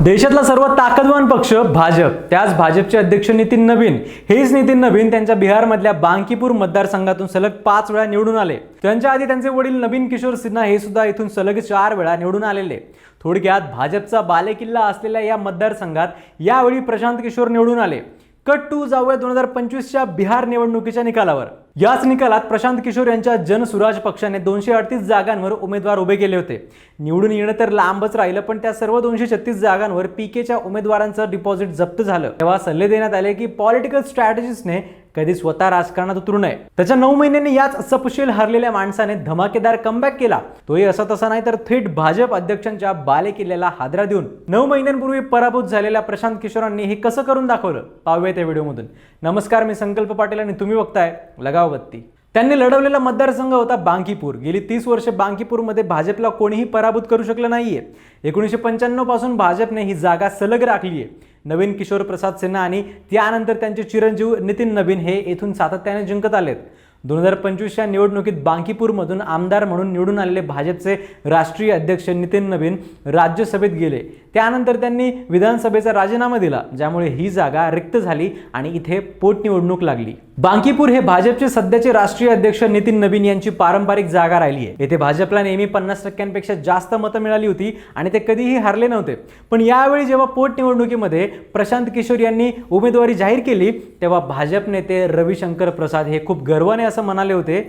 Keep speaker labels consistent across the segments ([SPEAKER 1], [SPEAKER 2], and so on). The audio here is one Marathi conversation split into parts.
[SPEAKER 1] देशातला सर्वात ताकदवान पक्ष भाजप, त्याच भाजपचे अध्यक्ष नितीन नवीन, हेच नितीन नवीन त्यांच्या बिहारमधल्या बांकीपूर मतदारसंघातून सलग 5 वेळा निवडून आले। त्यांच्या आधी त्यांचे वडील नवीन किशोर सिन्हा हे सुद्धा इथून सलग 4 वेळा निवडून आलेले। थोडक्यात भाजपचा बालेकिल्ला असलेल्या या मतदारसंघात यावेळी प्रशांत किशोर निवडून आले। कट टू जाऊया 2025च्या बिहार निवडणुकीच्या निकालावर। याच निकालात प्रशांत किशोर यांच्या जनसुराज पक्षाने 238 जागांवर उमेदवार उभे केले होते। निवडून येणं तर लांबच राहिलं, पण त्या सर्व 236 जागांवर पीकेच्या उमेदवारांचं डिपॉझिट जप्त झालं। तेव्हा सल्ले देण्यात आले की पॉलिटिकल स्ट्रॅटेजिस्टने कधी स्वतः राजकारणात उतरू नये। त्याच्या 9 महिन्यांनी याच सपशेल हरलेल्या माणसाने धमाकेदार कमबॅक केला। तोही असा तसा नाही तर थेट भाजप अध्यक्षांच्या बालेकिल्ल्याला हादरा देऊन 9 महिन्यांपूर्वी पराभूत झालेल्या प्रशांत किशोरांनी हे कसं करून दाखवलं, पाहूया त्या व्हिडिओमधून। नमस्कार, मी संकल्प पाटील आणि तुम्ही बघताय लगाव बत्ती। त्यांनी लढवलेला मतदारसंघ होता बांकीपूर। गेली 30 वर्षे बांकीपूरमध्ये भाजपला कोणीही पराभूत करू शकलं नाहीये। 1995 पासून भाजपने ही जागा सलग राखली आहे। नवीन किशोर प्रसाद सिन्हा आणि त्यानंतर त्यांचे चिरंजीव नितीन नवीन हे येथून सातत्याने जिंकत आलेत। 2025च्या निवडणुकीत बांकीपूरमधून आमदार म्हणून निवडून आलेले भाजपचे राष्ट्रीय अध्यक्ष नितीन नवीन राज्यसभेत गेले। त्यानंतर त्यांनी विधानसभेचा राजीनामा दिला, ज्यामुळे ही जागा रिक्त झाली आणि इथे पोटनिवडणूक लागली। बांकीपूर हे भाजपचे सध्याचे राष्ट्रीय अध्यक्ष नितीन नवीन यांची पारंपरिक जागा राहिली आहे। येथे भाजपला नेहमी 50% जास्त मतं मिळाली होती आणि ते कधीही हारले नव्हते। पण यावेळी जेव्हा पोटनिवडणुकीमध्ये प्रशांत किशोर यांनी उमेदवारी जाहीर केली, तेव्हा भाजप नेते रविशंकर प्रसाद हे खूप गर्वाने असं म्हणाले होते,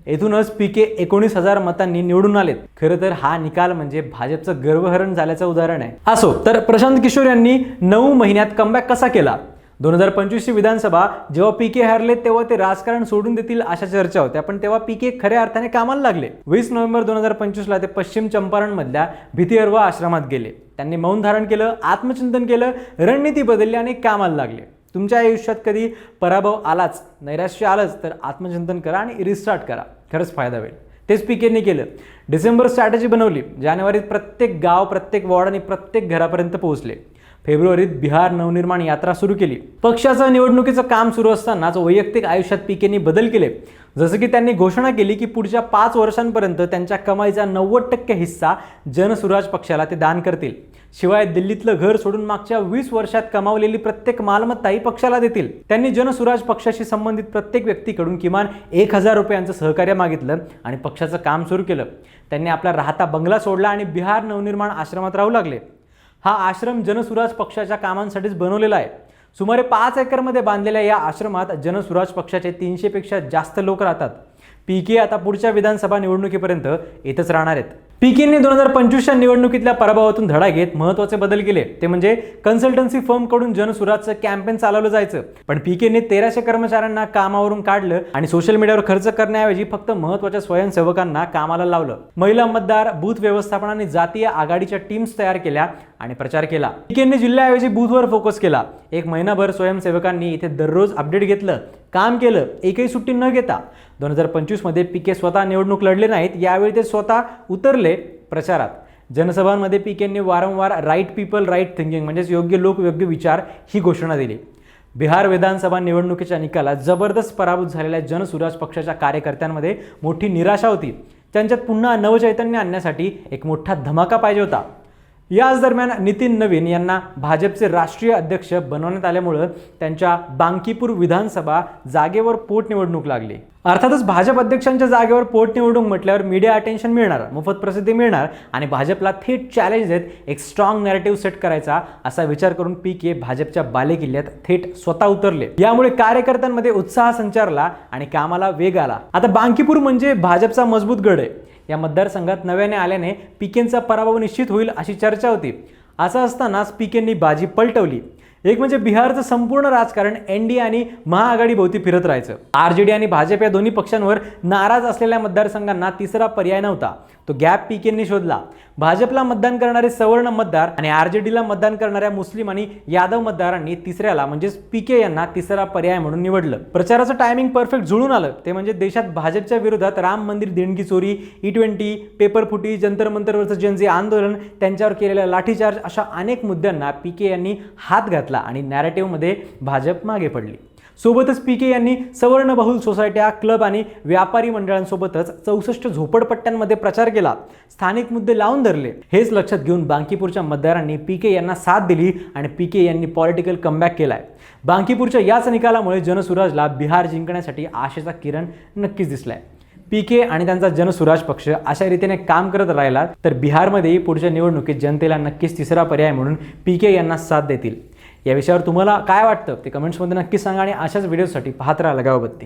[SPEAKER 1] येथूनच पीके 19,000 मतांनी निवडून आलेत। खरं तर हा निकाल म्हणजे भाजपचं गर्वहरण झाल्याचं उदाहरण आहे। असो तर प्रशांत किशोर यांनी 9 महिन्यात कमबॅक कसा केला? 2025ची विधानसभा जेव्हा पीके हरले तेव्हा ते राजकारण सोडून देतील अशा चर्चा होत्या, पण तेव्हा पीके खऱ्या अर्थाने कामाला लागले। 20 नोव्हेंबर 2025ला ते पश्चिम चंपारण मधल्या भितिअरवा आश्रमात गेले। त्यांनी मौन धारण केलं, आत्मचिंतन केलं, रणनीती बदलली आणि कामाला लागले। तुमच्या आयुष्यात कधी पराभव आलाच, नैराश्य आलंच तर आत्मचिंतन करा आणि रिस्टार्ट करा, खरंच फायदा होईल। तेच पीकेने केलं। डिसेंबर स्ट्रॅटेजी बनवली। जानेवारीत प्रत्येक गाव, प्रत्येक वॉर्ड आणि प्रत्येक घरापर्यंत पोहोचले। फेब्रुवारीत बिहार नवनिर्माण यात्रा सुरू केली। पक्षाचं निवडणुकीचं काम सुरू असतानाच वैयक्तिक आयुष्यात पीकेने बदल केले। जसं की त्यांनी घोषणा केली की पुढच्या 5 वर्षांपर्यंत त्यांच्या कमाईचा 90% हिस्सा जनसुराज पक्षाला ते दान करतील। शिवाय दिल्लीतलं घर सोडून मागच्या 20 वर्षात कमावलेली प्रत्येक मालमत्ताही पक्षाला देतील। त्यांनी जनसुराज पक्षाशी संबंधित प्रत्येक व्यक्तीकडून किमान 1,000 रुपयांचं सहकार्य मागितलं आणि पक्षाचं काम सुरू केलं। त्यांनी आपला राहता बंगला सोडला आणि बिहार नवनिर्माण आश्रमात राहू लागले। हा आश्रम जनसुराज पक्षाच्या कामांसाठीच बनवलेला आहे। सुमारे 5 एकरमध्ये बांधलेल्या या आश्रमात जनसुराज पक्षाचे 300 पेक्षा जास्त लोक राहतात। पीके आता पुढच्या विधानसभा निवडणुकीपर्यंत येतच राहणार आहेत। पीकेने 2025च्या निवडणुकीतल्या पराभवातून धडा घेत महत्त्वाचे बदल केले, ते म्हणजे कन्सल्टन्सी फर्मकडून जनसुराजचं कॅम्पेन चालवलं जायचं। पण पीकेने 1300 कर्मचाऱ्यांना कामावरून काढलं आणि सोशल मीडियावर खर्च करण्याऐवजी फक्त महत्त्वाच्या स्वयंसेवकांना कामाला लावलं। महिला मतदार, बूथ व्यवस्थापन आणि जातीय आघाडीच्या टीम्स तयार केल्या आणि प्रचार केला। पीकेने जिल्ह्याऐवजी बूथवर फोकस केला। 1 महिनाभर स्वयंसेवकांनी इथे दररोज अपडेट घेतलं, काम केलं, एकही सुट्टी न घेता। 2025 मध्ये पीके स्वतः निवडणूक लढले नाहीत, यावेळी ते स्वतः उतरले प्रचारात। जनसभांमध्ये पीकेंनी वारंवार राईट पीपल राईट थिंकिंग म्हणजेच योग्य लोक योग्य विचार ही घोषणा दिली। बिहार विधानसभा निवडणुकीच्या निकालात जबरदस्त पराभूत झालेल्या जनसुराज पक्षाच्या कार्यकर्त्यांमध्ये मोठी निराशा होती। त्यांच्यात पुन्हा नवचैतन्य आणण्यासाठी एक मोठा धमाका पाहिजे होता। याच दरम्यान नितीन नवीन यांना भाजपचे राष्ट्रीय अध्यक्ष बनवण्यात आल्यामुळे त्यांच्या बांकीपूर विधानसभा जागेवर पोटनिवडणूक लागली। अर्थातच भाजप अध्यक्षांच्या जागेवर पोटनिवडणूक म्हटल्यावर मीडिया अटेन्शन मिळणार, मोफत प्रसिद्धी मिळणार आणि भाजपला थेट चॅलेंज देत एक स्ट्रॉंग नॅरेटिव्ह सेट करायचा असा विचार करून पीके भाजपच्या बालेकिल्ल्यात थेट स्वतः उतरले। यामुळे कार्यकर्त्यांमध्ये उत्साह संचारला आणि कामाला वेग आला। आता बांकीपूर म्हणजे भाजपचा मजबूत गड आहे। या मतदारसंघात नव्याने आल्याने पीकेंचा पराभव निश्चित होईल अशी चर्चा होती। असं असतानाच पीकेंनी बाजी पलटवली। एक म्हणजे बिहारचं संपूर्ण राजकारण एनडीए आणि महाआघाडी भोवती फिरत राहायचं। आरजेडी आणि भाजप या दोन्ही पक्षांवर नाराज असलेल्या मतदारसंघांना तिसरा पर्याय नव्हता, तो गॅप पीकेंनी शोधला। भाजपला मतदान करणारे सवर्ण मतदार आणि आरजेडीला मतदान करणाऱ्या मुस्लिम आणि यादव मतदारांनी तिसऱ्याला म्हणजेच पीके यांना तिसरा पर्याय म्हणून निवडलं। प्रचाराचं टायमिंग परफेक्ट जुळून आलं, ते म्हणजे देशात भाजपच्या विरोधात राम मंदिर देणगी चोरी, E20, पेपर फुटी, जंतर मंतरवरचं जनजे आंदोलन, त्यांच्यावर केलेला लाठीचार्ज अशा अनेक मुद्द्यांना पीके यांनी हात घातला आणि नॅरेटिव्हमध्ये भाजप मागे पडली। सोबतच पीके यांनी सवर्ण बहुल सोसायट्या, क्लब आणि व्यापारी मंडळांसोबतच 64 झोपडपट्ट्यांमध्ये प्रचार केला, स्थानिक मुद्दे लावून धरले. हेच लक्षात घेऊन बांकीपूरच्या मतदारांनी पीके यांना साथ दिली आणि पीके यांनी पॉलिटिकल कमबॅक केलाय. बांकीपूरच्या याच निकालामुळे जनसुराजला बिहार जिंकण्यासाठी आशेचा किरण नक्कीच दिसलाय. पीके आणि त्यांचा जनसुराज पक्ष अशा रीतीने काम करत राहिला तर बिहारमध्येही पुढच्या निवडणुकीत जनतेला नक्कीच तिसरा पर्याय म्हणून पीके यांना साथ देतील. या विषयावर तुम्हाला काय वाटतं ते कमेंट्समध्ये नक्की सांगा आणि अशाच व्हिडिओसाठी पाहत राहा लगावबत्ती.